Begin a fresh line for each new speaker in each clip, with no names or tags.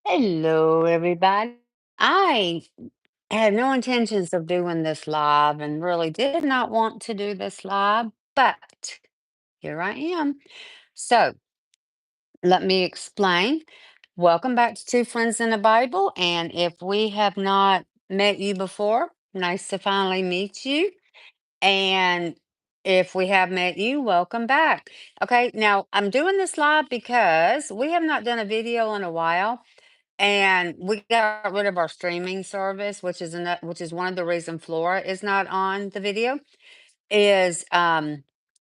Hello, everybody. I had no intentions of doing this live and really did not want to do this live, but here I am. So let me explain. Welcome back to Two Friends in the Bible. And if we have not met you before, nice to finally meet you. And if we have met you, welcome back. Okay, now I'm doing this live because we have not done a video in a while. And we got rid of our streaming service, which is one of the reason Flora is not on the video, is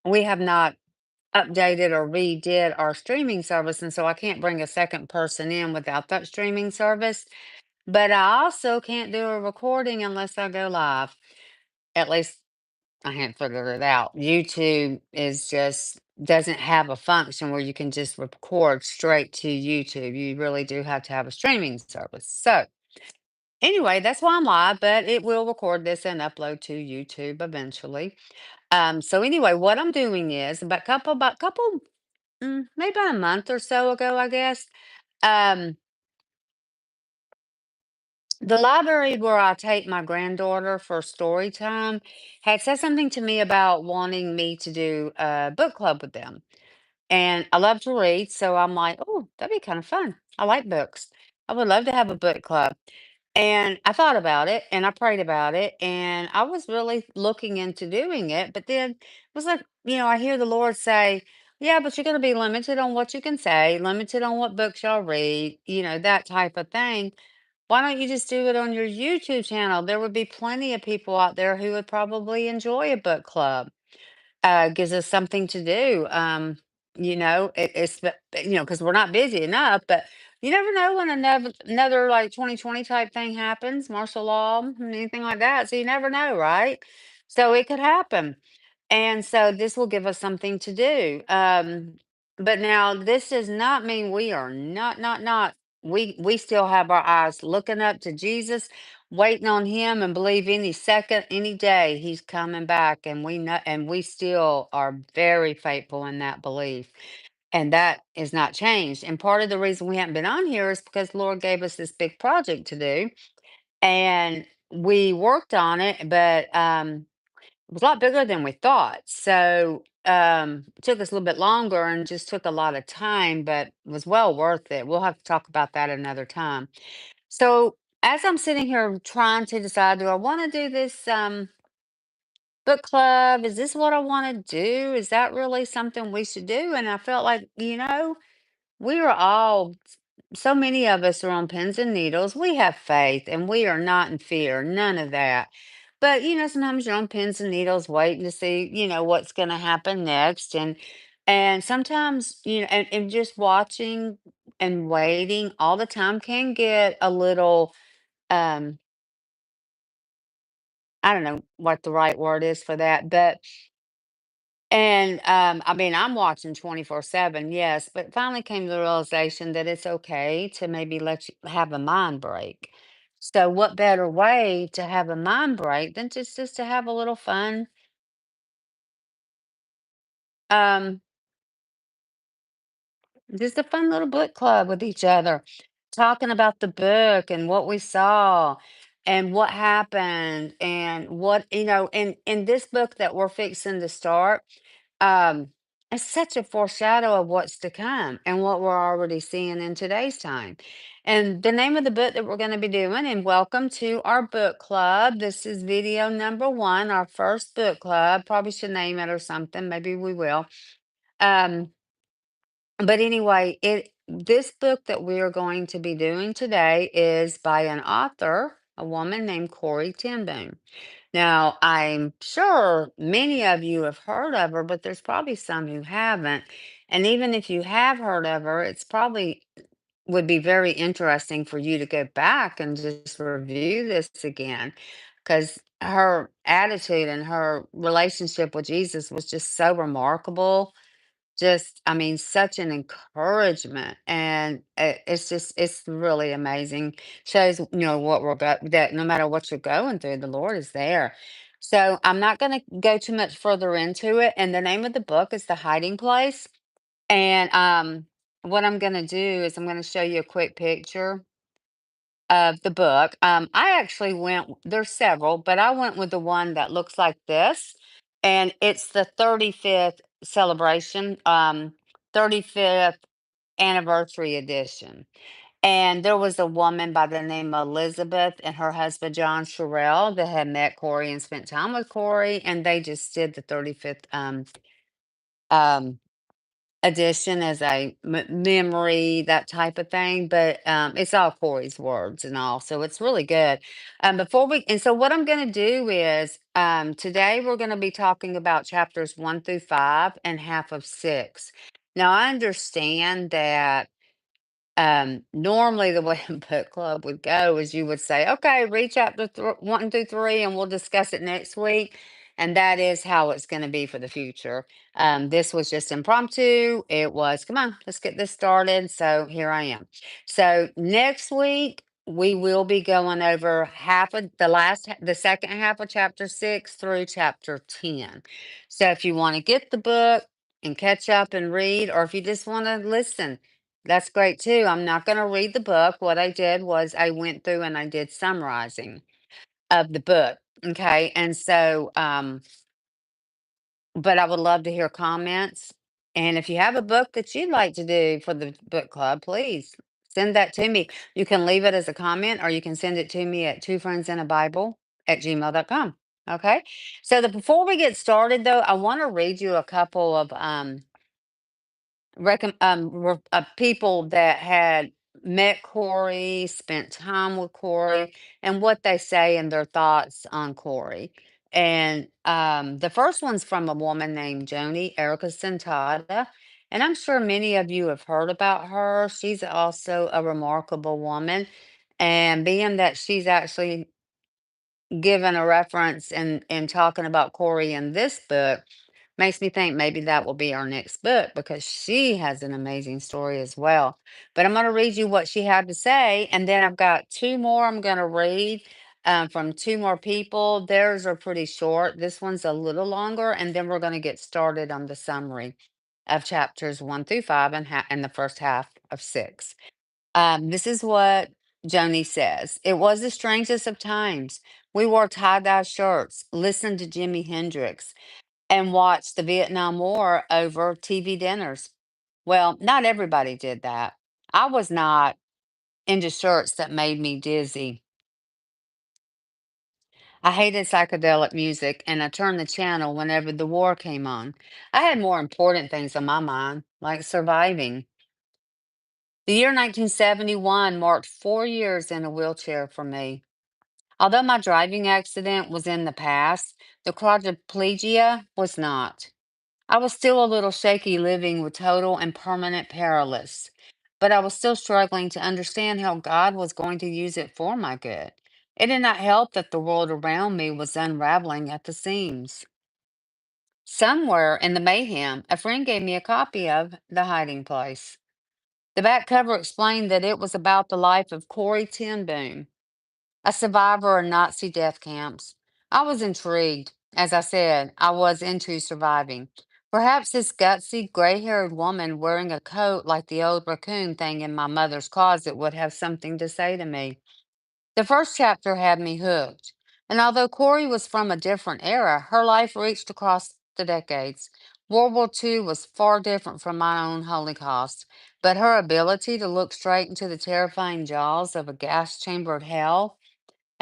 we have not updated or redid our streaming service, and so I can't bring a second person in without that streaming service. But I also can't do a recording unless I go live. At least I hadn't figured it out. YouTube is just doesn't have a function where you can just record straight to YouTube. You really do have to have a streaming service. So anyway, that's why I'm live, but it will record this and upload to YouTube eventually. So anyway, what I'm doing is maybe about a month or so ago, I guess. Um, the library where I take my granddaughter for story time had said something to me about wanting me to do a book club with them. And I love to read, so I'm like, oh, that'd be kind of fun. I like books. I would love to have a book club. And I thought about it and I prayed about it and I was really looking into doing it. But then it was like, I hear the Lord say, yeah, but you're going to be limited on what you can say, limited on what books y'all read, that type of thing. Why don't you just do it on your YouTube channel? There would be plenty of people out there who would probably enjoy a book club. Gives us something to do. Because we're not busy enough, but you never know when another like 2020 type thing happens, martial law, anything like that. So you never know, right? So it could happen. And so this will give us something to do. But now this does not mean we are not. We still have our eyes looking up to Jesus, waiting on him, and believe any second, any day he's coming back. And we know, and we still are very faithful in that belief. And that is not changed. And part of the reason we haven't been on here is because Lord gave us this big project to do. And we worked on it, but it was a lot bigger than we thought. So it took us a little bit longer and just took a lot of time, but was well worth it. We'll have to talk about that another time. So as I'm sitting here trying to decide, do I want to do this book club? Is this what I want to do? Is that really something we should do? And I felt like, we are all, so many of us are on pins and needles. We have faith and we are not in fear, none of that. But, sometimes you're on pins and needles waiting to see, what's going to happen next. And sometimes, and just watching and waiting all the time can get a little, um, I don't know what the right word is for that, but and, I mean, I'm watching 24/7, yes, but finally came to the realization that it's okay to maybe let you have a mind break. So what better way to have a mind break than just to have a little fun, um, just a fun little book club with each other, talking about the book and what we saw and what happened and what, in this book that we're fixing to start. Um, it's such a foreshadow of what's to come and what we're already seeing in today's time. And the name of the book that we're going to be doing, and welcome to our book club. This is video number one, our first book club. Probably should name it or something. Maybe we will. Um, but anyway, it this book that we are going to be doing today is by an author, a woman named Corrie Ten Boom. Now, I'm sure many of you have heard of her, but there's probably some who haven't. And even if you have heard of her, it's probably would be very interesting for you to go back and just review this again because her attitude and her relationship with Jesus was just so remarkable. Just, I mean, such an encouragement, and it's really amazing. Shows, what we're about, that no matter what you're going through, the Lord is there. So I'm not going to go too much further into it. And the name of the book is The Hiding Place. And what I'm going to do is I'm going to show you a quick picture. of the book. I actually went, there's several, but I went with the one that looks like this. And it's the 35th celebration, 35th anniversary edition. And there was a woman by the name of Elizabeth and her husband John Sherrill that had met Corey and spent time with Corey, and they just did the 35th um, edition as a memory, that type of thing. But it's all Corey's words and all, so it's really good. Before we, and so what I'm going to do is today we're going to be talking about chapters 1 through 5 and half of 6. Now I understand that normally the way a book club would go is you would say, okay, read chapter 1 through 3 and we'll discuss it next week. And that is how it's going to be for the future. This was just impromptu. It was, come on, let's get this started. So here I am. So next week, we will be going over half of the second half of chapter 6 through chapter 10. So if you want to get the book and catch up and read, or if you just want to listen, that's great too. I'm not going to read the book. What I did was I went through and I did summarizing of the book. Okay. And so, but I would love to hear comments. And if you have a book that you'd like to do for the book club, please send that to me. You can leave it as a comment or you can send it to me at twofriendsandabible@gmail.com. Okay. So before we get started though, I want to read you a couple of people that had met Corey, spent time with Corey, and what they say and their thoughts on Corey. And the first one's from a woman named Joni Erica Sentada. And I'm sure many of you have heard about her. She's also a remarkable woman. And being that she's actually given a reference and talking about Corey in this book, makes me think maybe that will be our next book because she has an amazing story as well. But I'm going to read you what she had to say, and then I've got two more I'm going to read from two more people. Theirs are pretty short. This one's a little longer, and then we're going to get started on the summary of chapters 1 through 5 and the first half of 6. This is what Joni says. It was the strangest of times. We wore tie-dye shirts, listened to Jimi Hendrix, and watched the Vietnam War over TV dinners. Well, not everybody did that. I was not into shirts that made me dizzy. I hated psychedelic music and I turned the channel whenever the war came on. I had more important things on my mind, like surviving. The year 1971 marked 4 years in a wheelchair for me. Although my driving accident was in the past, the quadriplegia was not. I was still a little shaky living with total and permanent paralysis, but I was still struggling to understand how God was going to use it for my good. It did not help that the world around me was unraveling at the seams. Somewhere in the mayhem, a friend gave me a copy of The Hiding Place. The back cover explained that it was about the life of Corrie Ten Boom, a survivor of Nazi death camps. I was intrigued. As I said, I was into surviving. Perhaps this gutsy, gray haired woman wearing a coat like the old raccoon thing in my mother's closet would have something to say to me. The first chapter had me hooked. And although Corey was from a different era, her life reached across the decades. World War II was far different from my own Holocaust, but her ability to look straight into the terrifying jaws of a gas chambered hell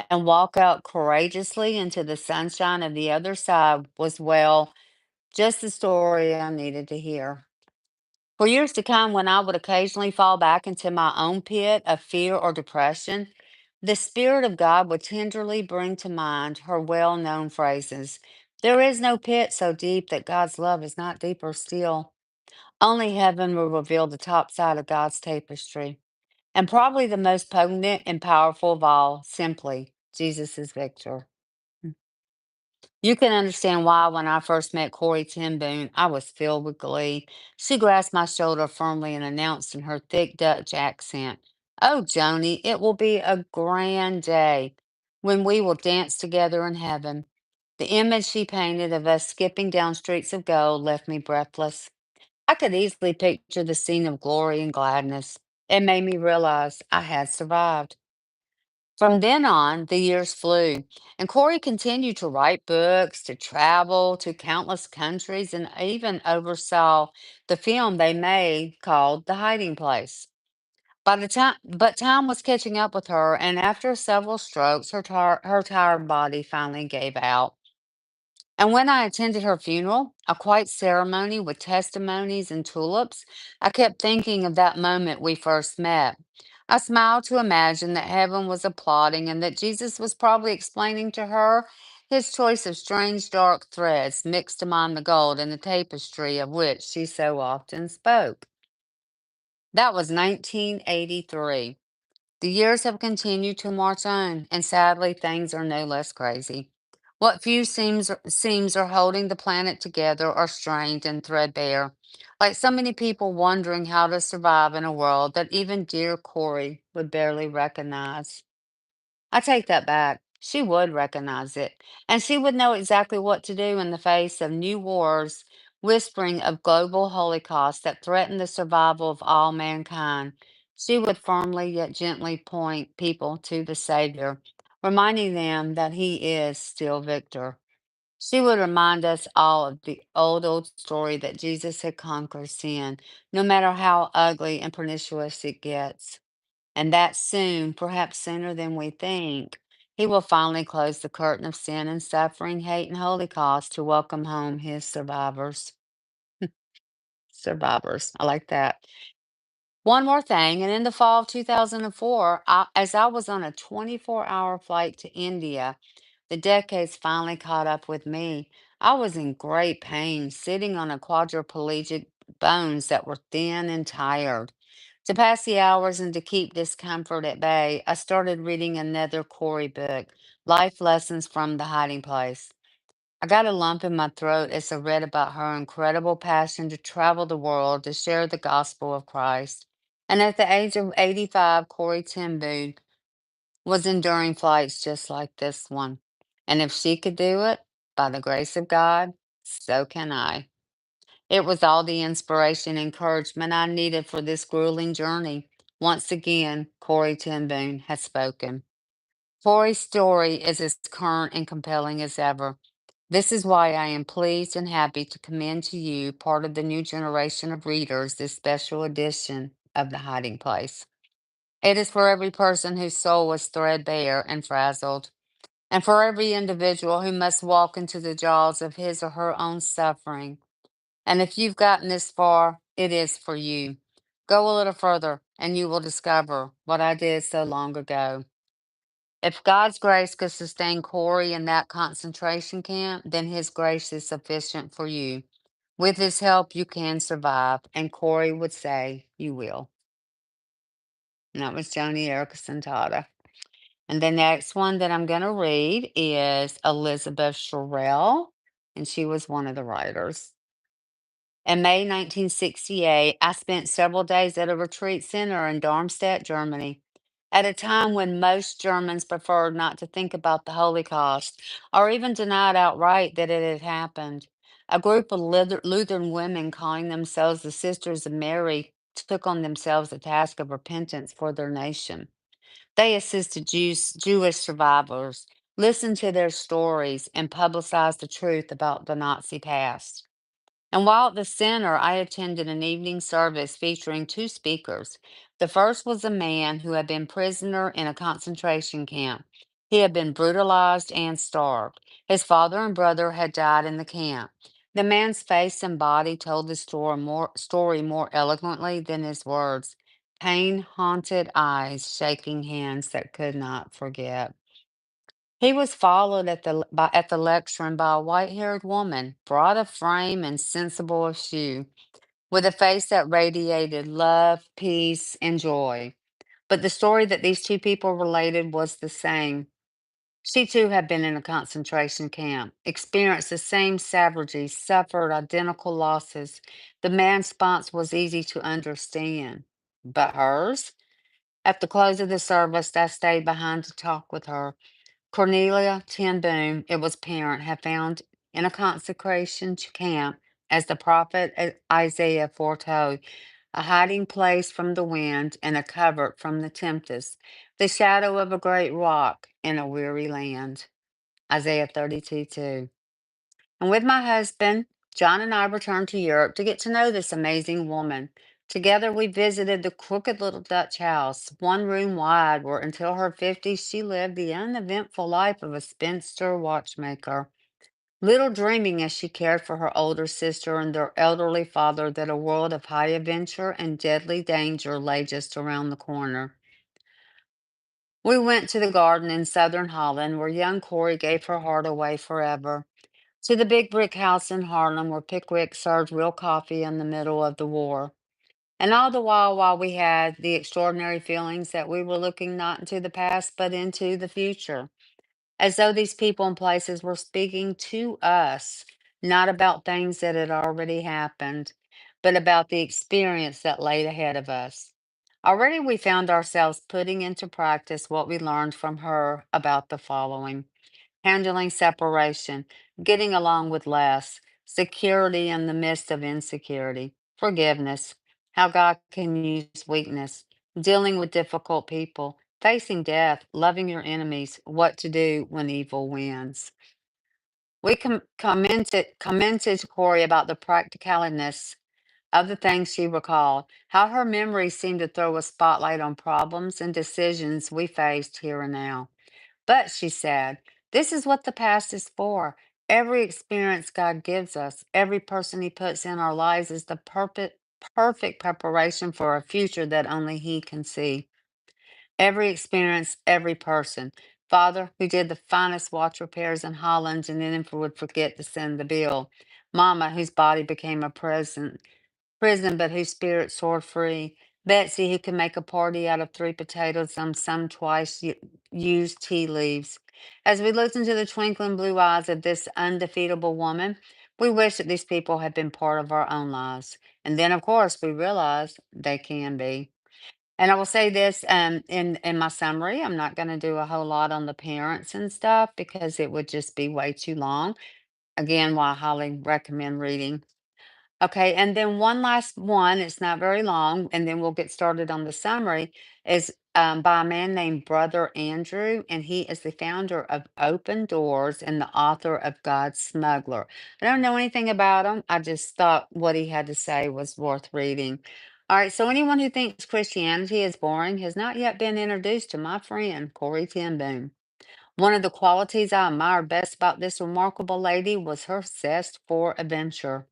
and walk out courageously into the sunshine of the other side was, well, just the story I needed to hear. For years to come, when I would occasionally fall back into my own pit of fear or depression, the Spirit of God would tenderly bring to mind her well known phrases. There is no pit so deep that God's love is not deeper still. Only heaven will reveal the top side of God's tapestry. And probably the most potent and powerful of all, simply, Jesus is victor. You can understand why when I first met Corey Ten Boom, I was filled with glee. She grasped my shoulder firmly and announced in her thick Dutch accent, "Oh, Joni, it will be a grand day when we will dance together in heaven." The image she painted of us skipping down streets of gold left me breathless. I could easily picture the scene of glory and gladness. It made me realize I had survived. From then on, the years flew, and Corey continued to write books, to travel to countless countries, and even oversaw the film they made called The Hiding Place. But time was catching up with her, and after several strokes, her tired body finally gave out. And when I attended her funeral, a quiet ceremony with testimonies and tulips, I kept thinking of that moment we first met. I smiled to imagine that heaven was applauding and that Jesus was probably explaining to her his choice of strange dark threads mixed among the gold in the tapestry of which she so often spoke. That was 1983. The years have continued to march on, and sadly, things are no less crazy. What few seems are holding the planet together are strained and threadbare, like so many people wondering how to survive in a world that even dear Corey would barely recognize. I take that back. She would recognize it, and she would know exactly what to do in the face of new wars, whispering of global holocaust that threaten the survival of all mankind. She would firmly yet gently point people to the Savior, reminding them that He is still victor. She would remind us all of the old story that Jesus had conquered sin, no matter how ugly and pernicious it gets, and that soon, perhaps sooner than we think, he will finally close the curtain of sin and suffering, hate, and holocaust to welcome home his survivors. Survivors. I like that. One more thing, and in the fall of 2004, as I was on a 24-hour flight to India, the decades finally caught up with me. I was in great pain, sitting on a quadriplegic bones that were thin and tired. To pass the hours and to keep discomfort at bay, I started reading another Corey book, Life Lessons from the Hiding Place. I got a lump in my throat as I read about her incredible passion to travel the world to share the gospel of Christ. And at the age of 85, Corrie Ten Boom was enduring flights just like this one. And if she could do it, by the grace of God, so can I. It was all the inspiration and encouragement I needed for this grueling journey. Once again, Corrie Ten Boom has spoken. Corey's story is as current and compelling as ever. This is why I am pleased and happy to commend to you, part of the new generation of readers, this special edition of The Hiding Place. It is for every person whose soul is threadbare and frazzled, and for every individual who must walk into the jaws of his or her own suffering. And if you've gotten this far, it is for you. Go a little further, and you will discover what I did so long ago. If God's grace could sustain Corey in that concentration camp, then his grace is sufficient for you. With his help, you can survive, and Corey would say you will. And that was Joni Erickson Tata. And the next one that I'm going to read is Elizabeth Sherrill, and she was one of the writers. In May 1968, I spent several days at a retreat center in Darmstadt, Germany. At a time when most Germans preferred not to think about the Holocaust or even denied outright that it had happened, a group of Lutheran women calling themselves the Sisters of Mary took on themselves the task of repentance for their nation. They assisted Jewish survivors, listened to their stories, and publicized the truth about the Nazi past. And while at the center, I attended an evening service featuring two speakers. The first was a man who had been prisoner in a concentration camp. He had been brutalized and starved. His father and brother had died in the camp. The man's face and body told the story more eloquently than his words. Pain haunted eyes, shaking hands that could not forget. He was followed at the lectern by a white-haired woman, broad of frame and sensible of shew, with a face that radiated love, peace, and joy. But the story that these two people related was the same. She too had been in a concentration camp, experienced the same savagery, suffered identical losses. The man's response was easy to understand. But hers? At the close of the service, I stayed behind to talk with her. Cornelia Ten Boom, it was apparent, had found in a consecration camp, as the prophet Isaiah foretold. a hiding place from the wind and a covert from the tempest, the shadow of a great rock in a weary land. Isaiah 32:2. And with my husband, John and I returned to Europe to get to know this amazing woman. Together, we visited the crooked little Dutch house, one room wide, where until her 50s she lived the uneventful life of a spinster watchmaker. Little dreaming as she cared for her older sister and their elderly father that a world of high adventure and deadly danger lay just around the corner. We went to the garden in southern Holland where young Corrie gave her heart away forever, to the big brick house in Harlem where Pickwick served real coffee in the middle of the war. And all the while we had the extraordinary feelings that we were looking not into the past but into the future, as though these people and places were speaking to us, not about things that had already happened, but about the experience that laid ahead of us. Already we found ourselves putting into practice what we learned from her about the following: handling separation, getting along with less, security in the midst of insecurity, forgiveness, how God can use weakness, dealing with difficult people, facing death, loving your enemies, what to do when evil wins. We commented Corey about the practicaliness of the things she recalled, how her memory seemed to throw a spotlight on problems and decisions we faced here and now. But she said, this is what the past is for. Every experience God gives us, every person He puts in our lives is the perfect preparation for a future that only He can see. Every experience, every person. Father, who did the finest watch repairs in Holland and then would forget to send the bill. Mama, whose body became a prison, but whose spirit soared free. Betsy, who could make a party out of three potatoes and some twice used tea leaves. As we looked into the twinkling blue eyes of this undefeatable woman, we wished that these people had been part of our own lives. And then, of course, we realized they can be. And I will say this in my summary, I'm not going to do a whole lot on the parents and stuff because it would just be way too long. Again, why I highly recommend reading. Okay, and then one last one, it's not very long, and then we'll get started on the summary, is by a man named Brother Andrew, and he is the founder of Open Doors and the author of God's Smuggler. I don't know anything about him. I just thought what he had to say was worth reading. All right, so anyone who thinks Christianity is boring has not yet been introduced to my friend, Corrie Ten Boom. One of the qualities I admired best about this remarkable lady was her zest for adventure.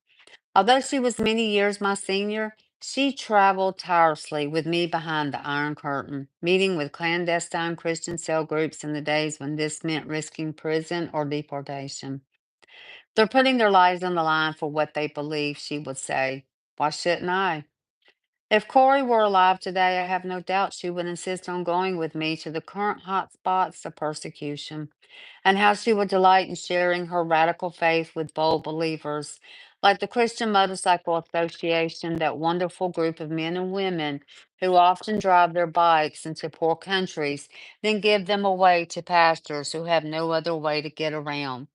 Although she was many years my senior, she traveled tirelessly with me behind the Iron Curtain, meeting with clandestine Christian cell groups in the days when this meant risking prison or deportation. They're putting their lives on the line for what they believe, she would say. Why shouldn't I? If Corey were alive today, I have no doubt she would insist on going with me to the current hot spots of persecution, and how she would delight in sharing her radical faith with bold believers, like the Christian Motorcycle Association, that wonderful group of men and women who often drive their bikes into poor countries, then give them away to pastors who have no other way to get around.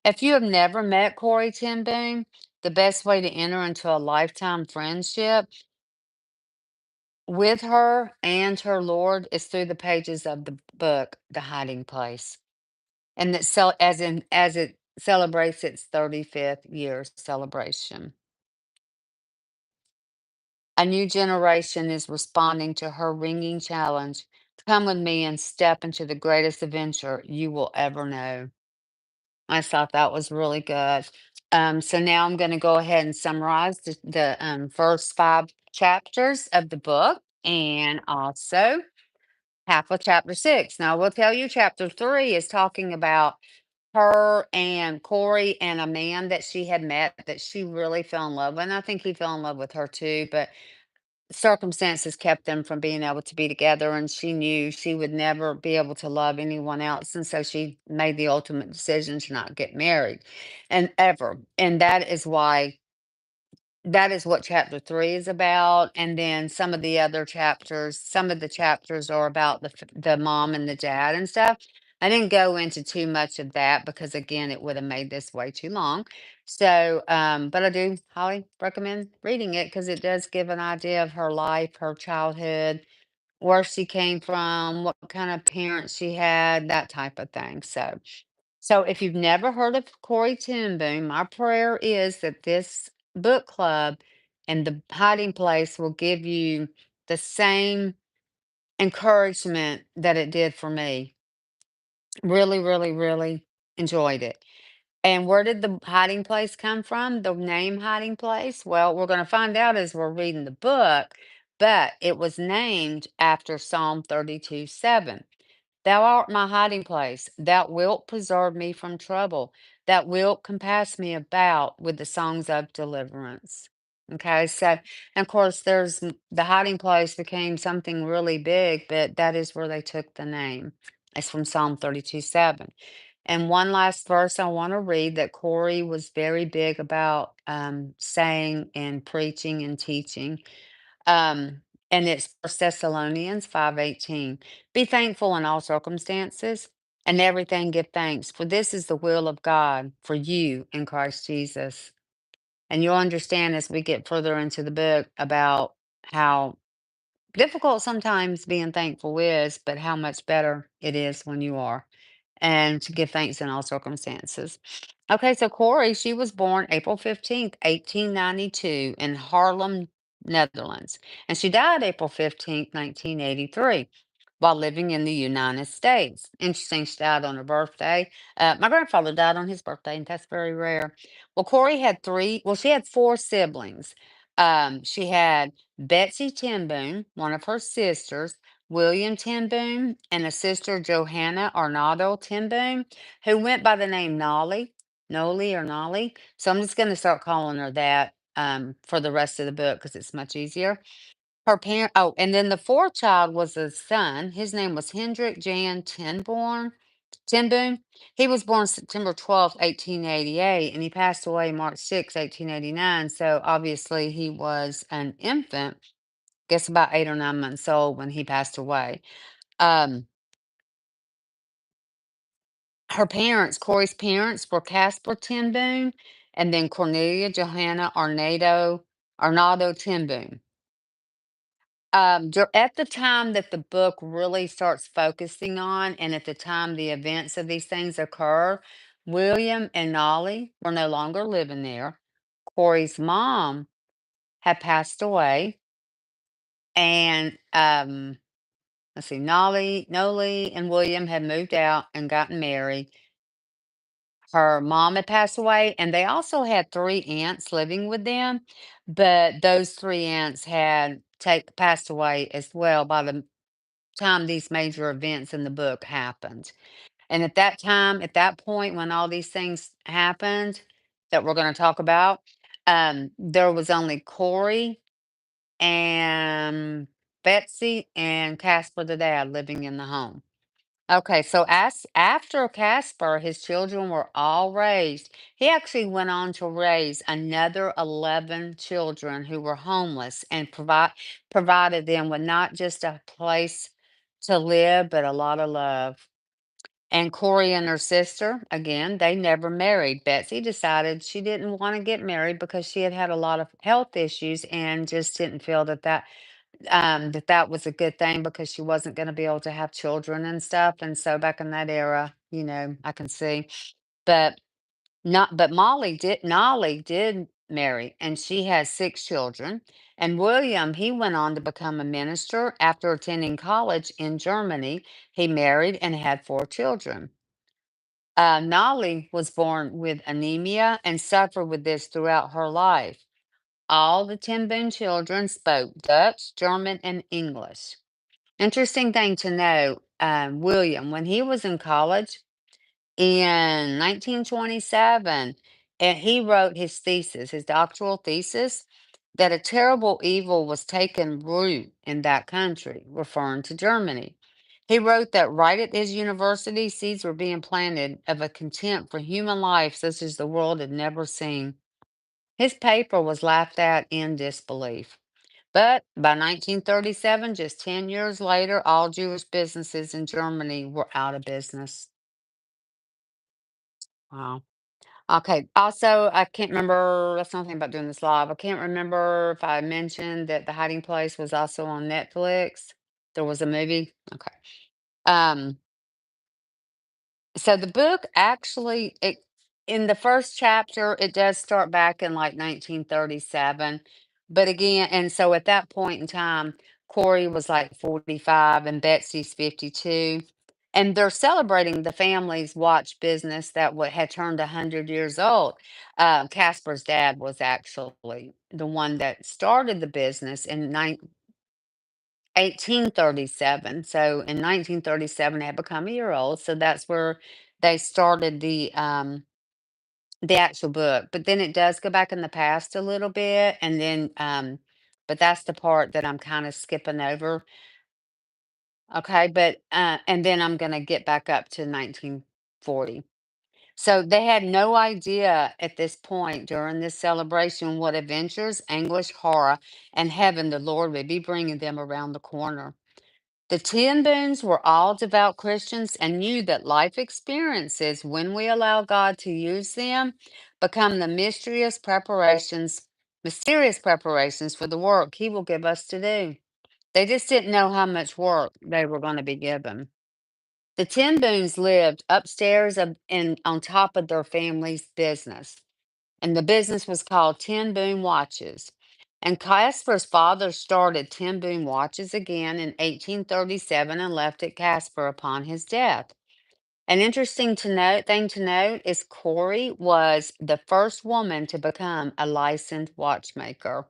If you have never met Corey Ten Boom, the best way to enter into a lifetime friendship with her and her Lord is through the pages of the book, The Hiding Place. And that as it celebrates its 35th year celebration. A new generation is responding to her ringing challenge. Come with me and step into the greatest adventure you will ever know. I thought that was really good. So now I'm going to go ahead and summarize the first five chapters of the book and also half of chapter six. Now, I will tell you, chapter three is talking about her and Corey and a man that she had met that she really fell in love with. And I think he fell in love with her too, but circumstances kept them from being able to be together. And she knew she would never be able to love anyone else. And so she made the ultimate decision to not get married and ever. And that is what chapter three is about. And then some of the other chapters, some of the chapters are about the mom and the dad and stuff. I didn't go into too much of that because again, it would have made this way too long. So, but I do highly recommend reading it because it does give an idea of her life, her childhood, where she came from, what kind of parents she had, that type of thing. So if you've never heard of Corrie Ten Boom, my prayer is that this book club and the hiding place will give you the same encouragement that it did for me. Really, really, really enjoyed it. And where did the hiding place come from? The name hiding place? Well, we're going to find out as we're reading the book, but it was named after Psalm 32:7. Thou art my hiding place. Thou wilt preserve me from trouble. Thou wilt compass me about with the songs of deliverance. Okay, so and of course, the hiding place became something really big, but that is where they took the name. It's from Psalm 32:7. And one last verse I want to read that Corey was very big about saying and preaching and teaching. Um, and it's First Thessalonians 5:18. Be thankful in all circumstances, and everything give thanks, for this is the will of God for you in Christ Jesus. And you'll understand as we get further into the book about how difficult sometimes being thankful is, but how much better it is when you are, and to give thanks in all circumstances. Okay, so Corey, she was born April 15th, 1892, in Haarlem, Netherlands, and she died April 15th, 1983, while living in the United States. Interesting, she died on her birthday. My grandfather died on his birthday, and that's very rare. Well, she had four siblings. She had Betsy Ten Boom, one of her sisters, William Ten Boom, and a sister, Johanna Arnaldo Ten Boom, who went by the name Noli or Nolly. So I'm just going to start calling her that for the rest of the book because it's much easier. Oh, and then the fourth child was a son. His name was Hendrik Jan Ten Boom. He was born September 12th, 1888, and he passed away March 6th, 1889. So obviously he was an infant, guess about 8 or 9 months old when he passed away. Um, Corey's parents were Casper Ten Boom and then Cornelia Johanna Arnaldo Ten Boom. At the time that the book really starts focusing on, and at the time the events of these things occur, William and Nolly were no longer living there. Corey's mom had passed away, and let's see, Nolly and William had moved out and gotten married. Her mom had passed away, and they also had three aunts living with them, but those three aunts had passed away as well by the time these major events in the book happened. And at that time, at that point, when all these things happened that we're going to talk about, there was only Corey and Betsy and Casper the dad living in the home. Okay, so as after Casper, his children were all raised. He actually went on to raise another 11 children who were homeless and provided them with not just a place to live, but a lot of love. And Corey and her sister, again, they never married. Betsy decided she didn't want to get married because she had had a lot of health issues and just didn't feel that was a good thing because she wasn't going to be able to have children and stuff. And so back in that era, I can see. But not but Nolly did marry and she has six children. And William, he went on to become a minister after attending college in Germany. He married and had four children. Nolly was born with anemia and suffered with this throughout her life. All the Ten Boom children spoke Dutch, German, and English. Interesting thing to know, William, when he was in college in 1927, and he wrote his thesis, his doctoral thesis, that a terrible evil was taking root in that country, referring to Germany. He wrote that right at his university, seeds were being planted of a contempt for human life such as the world had never seen. His paper was laughed at in disbelief. But by 1937, just 10 years later, all Jewish businesses in Germany were out of business. Wow. Okay. Also, I can't remember. That's nothing about doing this live. I can't remember if I mentioned that The Hiding Place was also on Netflix. There was a movie. Okay. Um, so the book actually, in the first chapter, it does start back in like 1937. But again, and so at that point in time, Corey was like 45 and Betsy's 52. And they're celebrating the family's watch business that had turned 100 years old. Casper's dad was actually the one that started the business in 1837. So in 1937, they had become a year old. So that's where they started the actual book. But then it does go back in the past a little bit, and then but that's the part that I'm kind of skipping over. Okay, but and then I'm gonna get back up to 1940. So they had no idea at this point during this celebration what adventures, anguish, horror, and heaven the Lord would be bringing them around the corner. The Ten Boons were all devout Christians and knew that life experiences, when we allow God to use them, become the mysterious preparations for the work He will give us to do. They just didn't know how much work they were going to be given. The Ten Boons lived upstairs on top of their family's business, and the business was called Ten Boom Watches. And Casper's father started Ten Boom Watches again in 1837 and left it Casper upon his death. An interesting thing to note is Corey was the first woman to become a licensed watchmaker.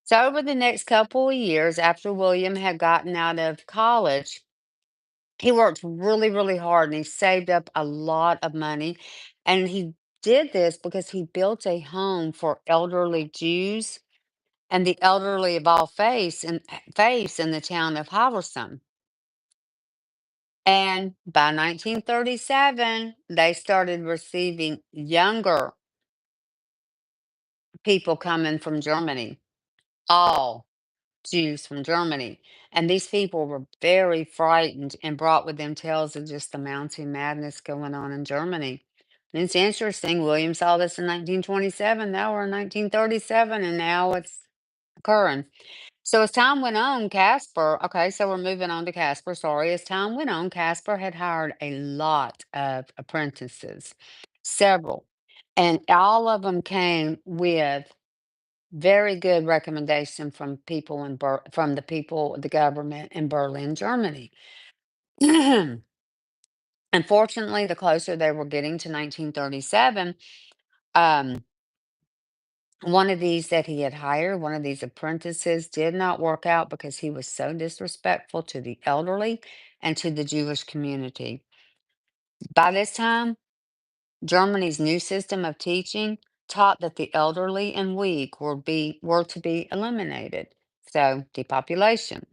So over the next couple of years after William had gotten out of college, he worked really, really hard and he saved up a lot of money. And he did this because he built a home for elderly Jews and the elderly of all faiths in the town of Halverson. And by 1937, they started receiving younger people coming from Germany, all Jews from Germany. And these people were very frightened and brought with them tales of just the mounting madness going on in Germany. And it's interesting, William saw this in 1927, now we're in 1937, and now it's occurring. So as time went on, okay, so we're moving on to Casper, sorry. As time went on, Casper had hired a lot of apprentices, several, and all of them came with very good recommendation from from the people, the government in Berlin, Germany. Unfortunately, the closer they were getting to 1937, um, one of these that he had hired, one of these apprentices, did not work out because he was so disrespectful to the elderly and to the Jewish community. By this time, Germany's new system of teaching taught that the elderly and weak were to be eliminated. So depopulation.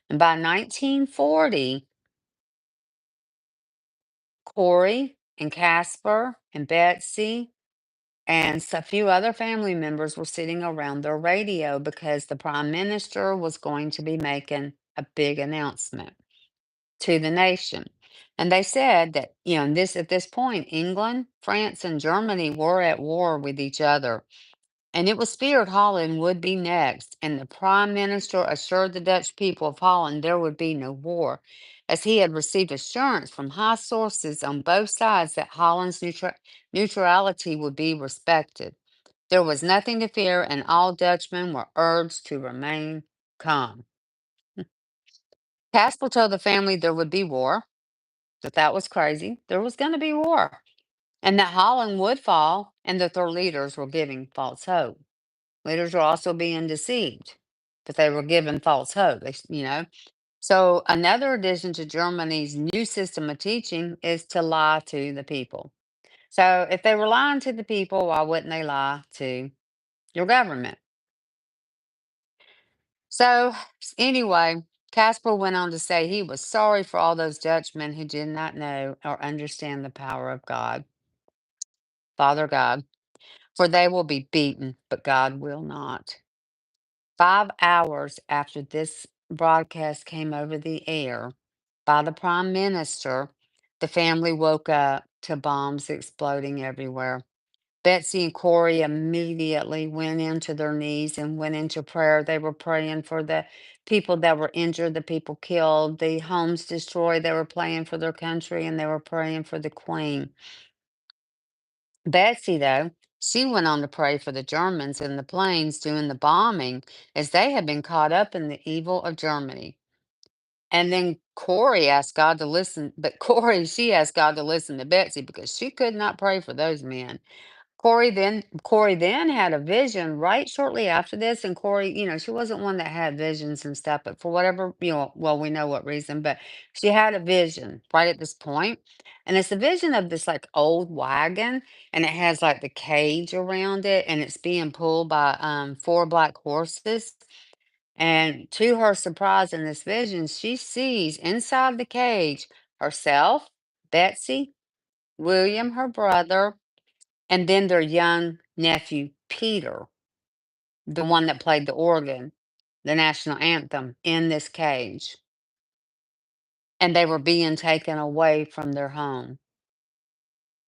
And by 1940, Corey and Casper and Betsy and a few other family members were sitting around their radio because the prime minister was going to be making a big announcement to the nation. And they said that, this at this point, England, France, and Germany were at war with each other. And it was feared Holland would be next, and the Prime Minister assured the Dutch people of Holland there would be no war, as he had received assurance from high sources on both sides that Holland's neutrality would be respected. There was nothing to fear, and all Dutchmen were urged to remain calm. Caspar told the family there would be war, that was crazy. There was going to be war, and that Holland would fall, and that their leaders were giving false hope. Leaders were also being deceived, but they were given false hope. So another addition to Germany's new system of teaching is to lie to the people. So if they were lying to the people, why wouldn't they lie to your government? So anyway, Caspar went on to say he was sorry for all those Dutchmen who did not know or understand the power of God, Father God, for they will be beaten, but God will not. 5 hours after this broadcast came over the air by the prime minister, the family woke up to bombs exploding everywhere. Betsy and Corey immediately went into their knees and went into prayer. They were praying for the people that were injured, the people killed, the homes destroyed. They were praying for their country and they were praying for the Queen. Betsy, though, she went on to pray for the Germans in the planes doing the bombing as they had been caught up in the evil of Germany. And then Corey asked God to listen, but she asked God to listen to Betsy because she could not pray for those men. Corey then had a vision right shortly after this, and Corey, she wasn't one that had visions and stuff, but for whatever, well, we know what reason, but she had a vision right at this point, and it's a vision of this like old wagon, and it has like the cage around it, and it's being pulled by four black horses. And to her surprise in this vision, she sees inside the cage herself, Betsy, William, her brother, and then their young nephew, Peter, the one that played the organ, the national anthem, in this cage. And they were being taken away from their home.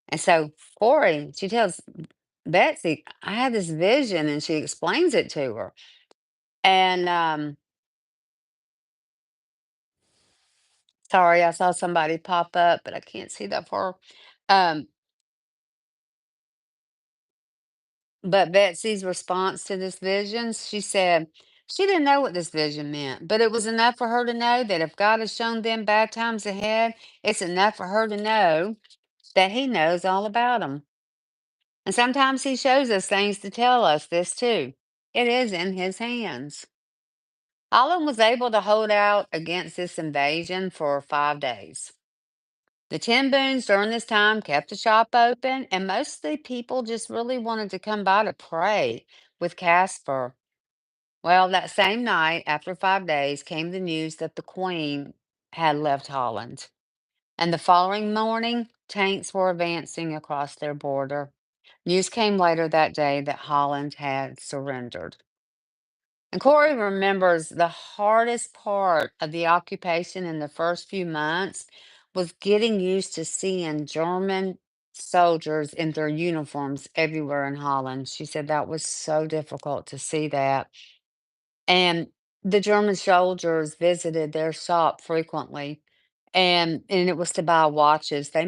And so Corey, she tells Betsy, I had this vision, and she explains it to her. And sorry, I saw somebody pop up, but I can't see that far. Um, But Betsy's response to this vision, she said she didn't know what this vision meant, but it was enough for her to know that if God has shown them bad times ahead, it's enough for her to know that He knows all about them. And sometimes He shows us things to tell us this too. It is in His hands. Holland was able to hold out against this invasion for 5 days. The Ten Boons during this time kept the shop open, and mostly people just really wanted to come by to pray with Casper. Well, that same night, after 5 days, came the news that the Queen had left Holland. And the following morning, tanks were advancing across their border. News came later that day that Holland had surrendered. And Corey remembers the hardest part of the occupation in the first few months was getting used to seeing German soldiers in their uniforms everywhere in Holland. She said that was so difficult to see that. And the German soldiers visited their shop frequently, and it was to buy watches. They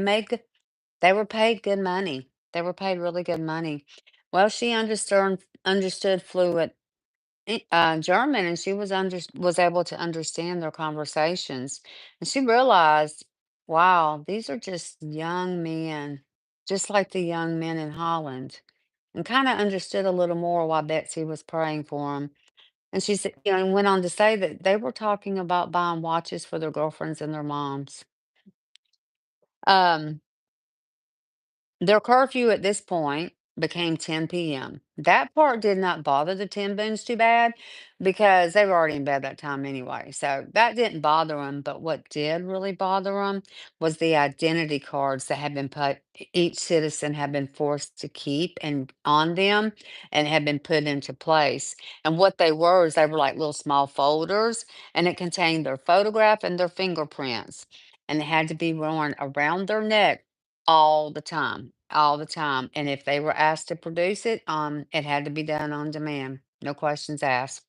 were paid good money. They were paid really good money. Well, she understood fluent German, and she was able to understand their conversations. And she realized, wow, these are just young men, just like the young men in Holland, and kind of understood a little more why Betsy was praying for them. And she said, and went on to say that they were talking about buying watches for their girlfriends and their moms. Um, their curfew at this point became 10 p.m. That part did not bother the Ten Boons too bad because they were already in bed that time anyway. So that didn't bother them. But what did really bother them was the identity cards that had been put, each citizen had been forced to keep and on them and had been put into place. And what they were is they were like little small folders, and it contained their photograph and their fingerprints. And it had to be worn around their neck all the time, all the time, and if they were asked to produce it, it had to be done on demand, no questions asked.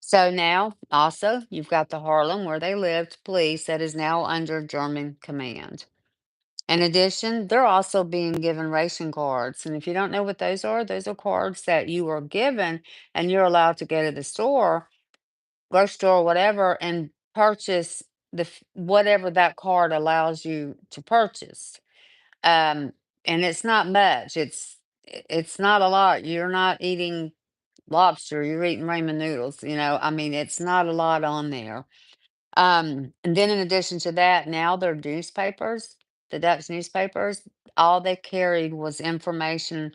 So now, also, you've got the Harlem, where they lived, police that is now under German command. In addition, they're also being given ration cards, and if you don't know what those are cards that you are given, and you're allowed to go to the store, grocery store, whatever, and purchase whatever that card allows you to purchase. Um, and it's not much. It's not a lot. You're not eating lobster, you're eating ramen noodles, I mean, it's not a lot on there. And then in addition to that, now their newspapers, the Dutch newspapers, all they carried was information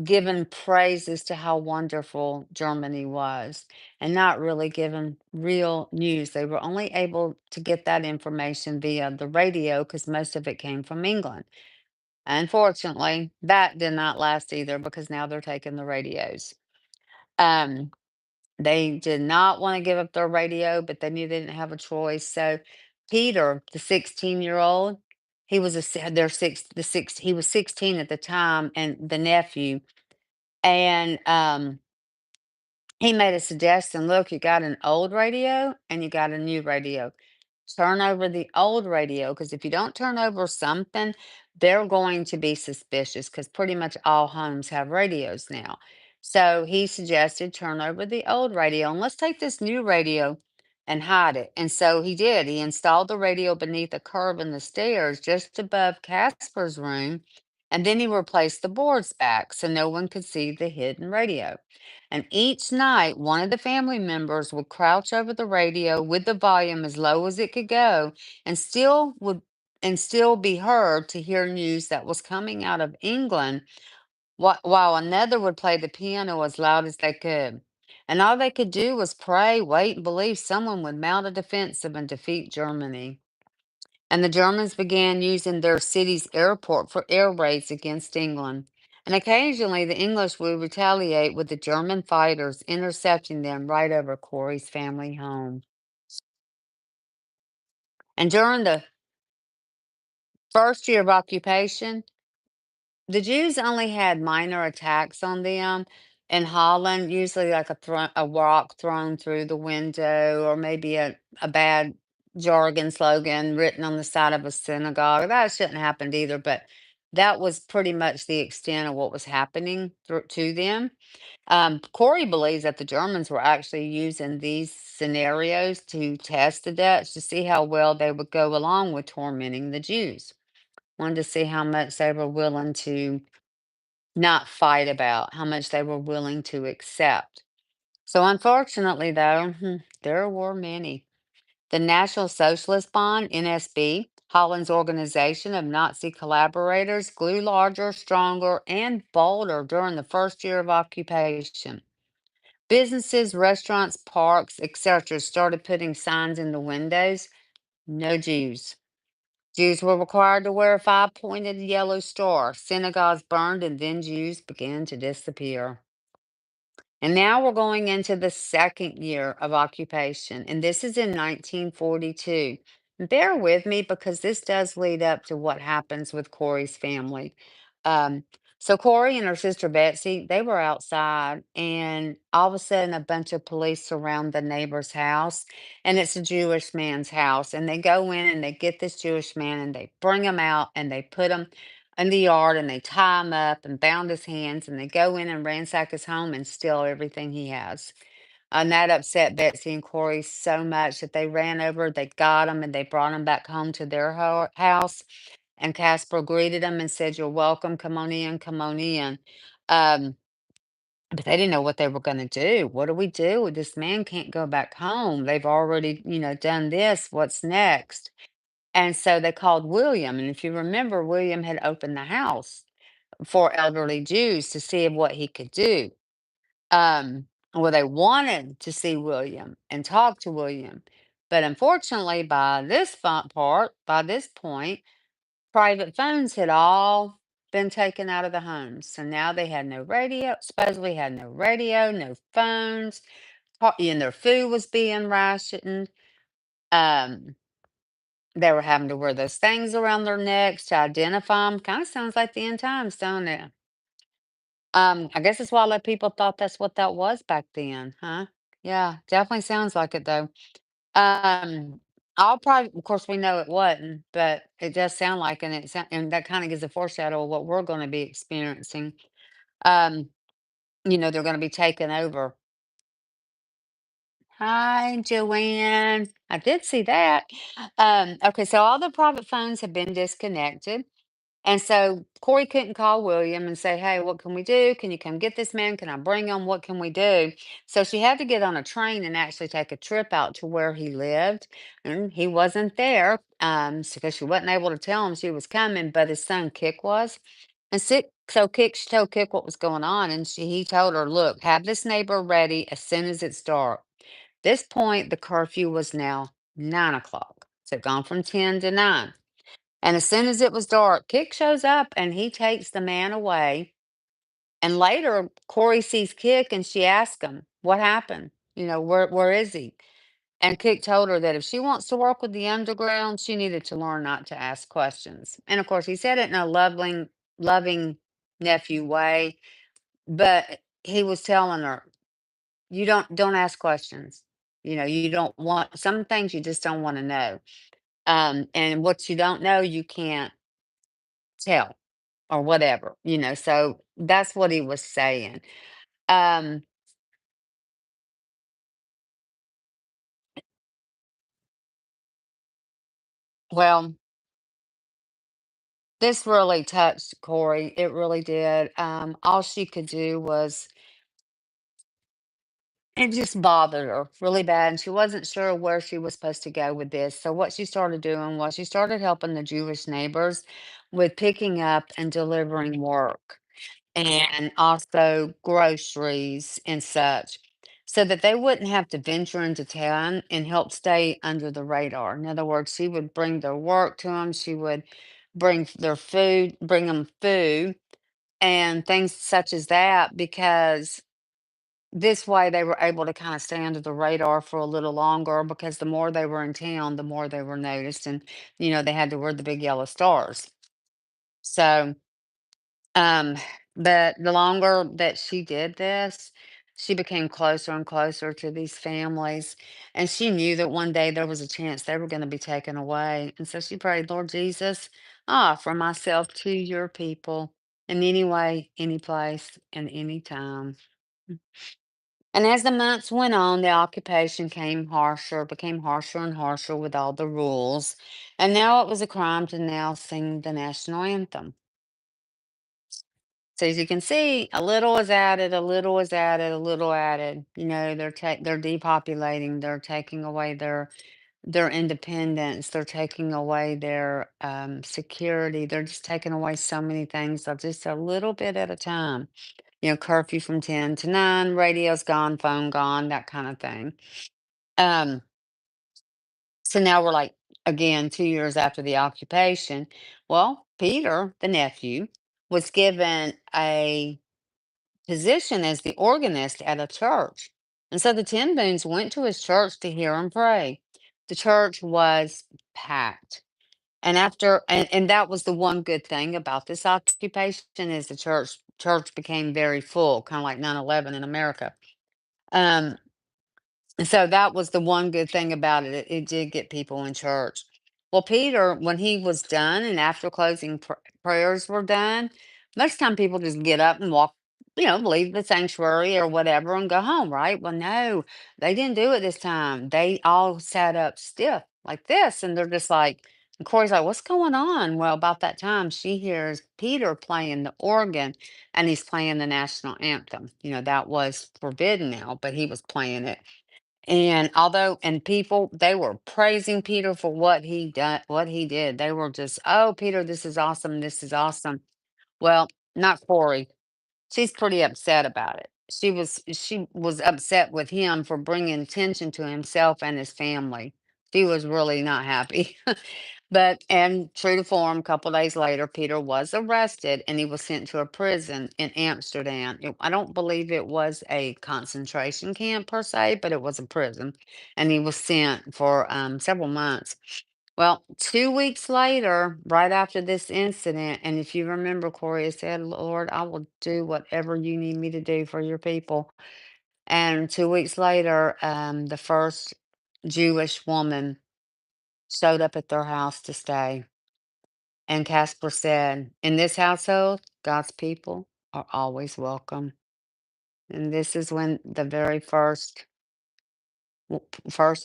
giving praises to how wonderful Germany was, and not really giving real news. They were only able to get that information via the radio because most of it came from England. Unfortunately, that did not last either because now they're taking the radios. Um, They did not want to give up their radio, but they knew they didn't have a choice. So Peter, the 16-year-old, he was he was 16 at the time, and the nephew, and he made a suggestion. Look, you got an old radio and you got a new radio. Turn over the old radio, because if you don't turn over something, they're going to be suspicious, because pretty much all homes have radios now. So he suggested turn over the old radio and let's take this new radio and hide it. And so he did. He installed the radio beneath a curve in the stairs just above Casper's room. And then he replaced the boards back so no one could see the hidden radio. And each night, one of the family members would crouch over the radio with the volume as low as it could go and still be heard to hear news that was coming out of England, while another would play the piano as loud as they could. And all they could do was pray, wait, and believe someone would mount a defensive and defeat Germany. And the Germans began using their city's airport for air raids against England. And occasionally the English would retaliate with the German fighters intercepting them right over Corey's family home. And during the first year of occupation, the Jews only had minor attacks on them. In Holland, usually like a rock thrown through the window, or maybe a bad jargon slogan written on the side of a synagogue. That shouldn't have happened either, but that was pretty much the extent of what was happening to them. Corey believes that the Germans were actually using these scenarios to test the Dutch to see how well they would go along with tormenting the Jews. Wanted to see how much they were willing to not fight about, how much they were willing to accept. So, unfortunately, though, there were many. The National Socialist Bond, NSB, Holland's organization of Nazi collaborators, grew larger, stronger, and bolder during the first year of occupation. Businesses, restaurants, parks, etc., started putting signs in the windows: no Jews. Jews were required to wear a five-pointed yellow star. Synagogues burned, and then Jews began to disappear. And now we're going into the second year of occupation, and this is in 1942. Bear with me because this does lead up to what happens with Corey's family. Um, so Corey and her sister Betsy, they were outside, and all of a sudden, a bunch of police surround the neighbor's house, and it's a Jewish man's house. And they go in and they get this Jewish man, and they bring him out, and they put him in the yard, and they tie him up and bound his hands, and they go in and ransack his home and steal everything he has. And that upset Betsy and Corey so much that they ran over, they got him, and they brought him back home to their house. And Casper greeted him and said, "You're welcome. Come on in. Come on in." Um, but they didn't know what they were going to do. What do we do? This man can't go back home. They've already, done this. What's next? And so they called William. And if you remember, William had opened the house for elderly Jews to see what he could do. Well, they wanted to see William and talk to William. But unfortunately, by this point, private phones had all been taken out of the homes. So now they had no radio, supposedly had no radio, no phones, and their food was being rationed. Um, they were having to wear those things around their necks to identify them. Kind of sounds like the end times, don't it? I guess that's why a lot of people thought that's what that was back then, huh? Yeah, definitely sounds like it though. I'll probably, of course, we know it wasn't, but it does sound like, and that kind of gives a foreshadow of what we're going to be experiencing. Um, they're going to be taken over. Hi, Joanne. I did see that. Okay, so all the private phones have been disconnected. And so Corey couldn't call William and say, "Hey, what can we do? Can you come get this man? Can I bring him? What can we do?" So she had to get on a train and actually take a trip out to where he lived. And he wasn't there, because she wasn't able to tell him she was coming, but his son Kick was. And she told Kick what was going on, and he told her, "Look, have this neighbor ready as soon as it's dark." This point, the curfew was now 9 o'clock. So it gone from 10 to 9. And as soon as it was dark, Kick shows up and he takes the man away. And later, Corey sees Kick and she asks him, "What happened?" Where is he? And Kick told her that if she wants to work with the underground, she needed to learn not to ask questions. And of course, he said it in a loving nephew way, but he was telling her, you don't ask questions. You don't want some things you just don't want to know. And what you don't know, you can't tell or whatever. So that's what he was saying. Um, well, this really touched Corey. It really did. All she could do was it just bothered her really bad, and she wasn't sure where she was supposed to go with this. So what she started doing was she started helping the Jewish neighbors with picking up and delivering work, and also groceries and such, so that they wouldn't have to venture into town and help stay under the radar. In other words, she would bring their work to them. She would bring them food and things such as that, because this way they were able to kind of stay under the radar for a little longer, because the more they were in town, the more they were noticed, and they had to wear the big yellow stars. So, um, but the longer that she did this, she became closer and closer to these families, and she knew that one day there was a chance they were going to be taken away. And so she prayed, Lord Jesus, I offer myself to your people in any way, any place, and any time. And as the months went on, the occupation became harsher and harsher with all the rules. And now it was a crime to now sing the national anthem. So as you can see, a little is added, a little is added, a little added. They're depopulating. They're taking away their independence. They're taking away their security. They're just taking away so many things, just a little bit at a time. Curfew from 10 to 9, radio's gone, phone gone, that kind of thing. Um, so now we're like, again, 2 years after the occupation. Well, Peter, the nephew, was given a position as the organist at a church. And so the Ten Boons went to his church to hear him pray. The church was packed. And that was the one good thing about this occupation, is the church became very full, kind of like 9/11 in America. Um, and so that was the one good thing about it. It did get people in church. Well, Peter, when he was done and after closing prayers were done, most time people just get up and walk, leave the sanctuary or whatever and go home, right? Well, no, they didn't do it this time. They all sat up stiff like this, and they're just like, and Corey's like, what's going on? Well, about that time, she hears Peter playing the organ, and he's playing the national anthem. That was forbidden now, but he was playing it. And people, they were praising Peter for what he did. They were just, oh, Peter, this is awesome. This is awesome. Well, not Corey. She's pretty upset about it. She was upset with him for bringing attention to himself and his family. She was really not happy. And true to form, a couple days later, Peter was arrested and he was sent to a prison in Amsterdam. I don't believe it was a concentration camp per se, but it was a prison. And he was sent for several months. Well, 2 weeks later, right after this incident, and if you remember, Corey said, Lord, I will do whatever you need me to do for your people. And 2 weeks later, the first Jewish woman showed up at their house to stay. And Casper said, in this household, God's people are always welcome. And this is when the very first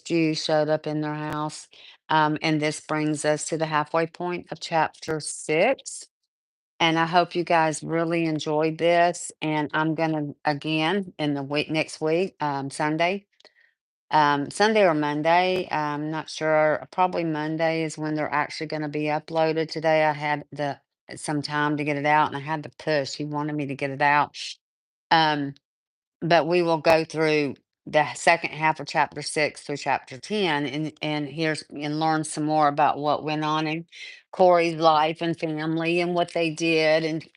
Jew showed up in their house. And this brings us to the halfway point of chapter 6. And I hope you guys really enjoyed this. And I'm gonna again in the week next week, Sunday or Monday. I'm not sure. Probably Monday is when they're actually going to be uploaded. Today I had some time to get it out, and I had to push. He wanted me to get it out. Um, but we will go through the second half of chapter 6 through chapter 10, and learn some more about what went on in Corey's life and family and what they did, and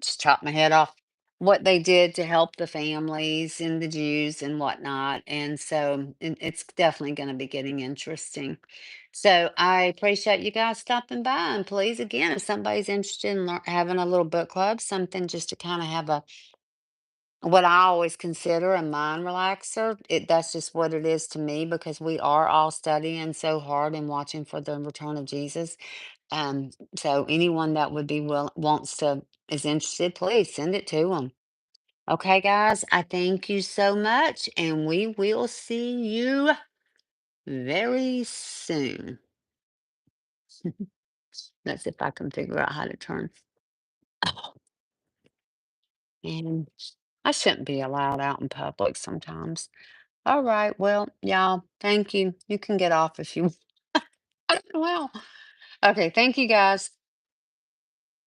just chop my head off. what they did to help the families and the Jews and whatnot. And so it's definitely going to be getting interesting. So I appreciate you guys stopping by. And please, again, if somebody's interested in having a little book club, something just to kind of have a what I always consider a mind relaxer. That's just what it is to me because we are all studying so hard and watching for the return of Jesus. So anyone that would be wants to is interested, please send it to them. Okay, guys, I thank you so much, and we will see you very soon. Let's see if I can figure out how to turn. Oh, and I shouldn't be allowed out in public sometimes. All right, well, y'all, thank you. You can get off if you. Well, okay, thank you, guys.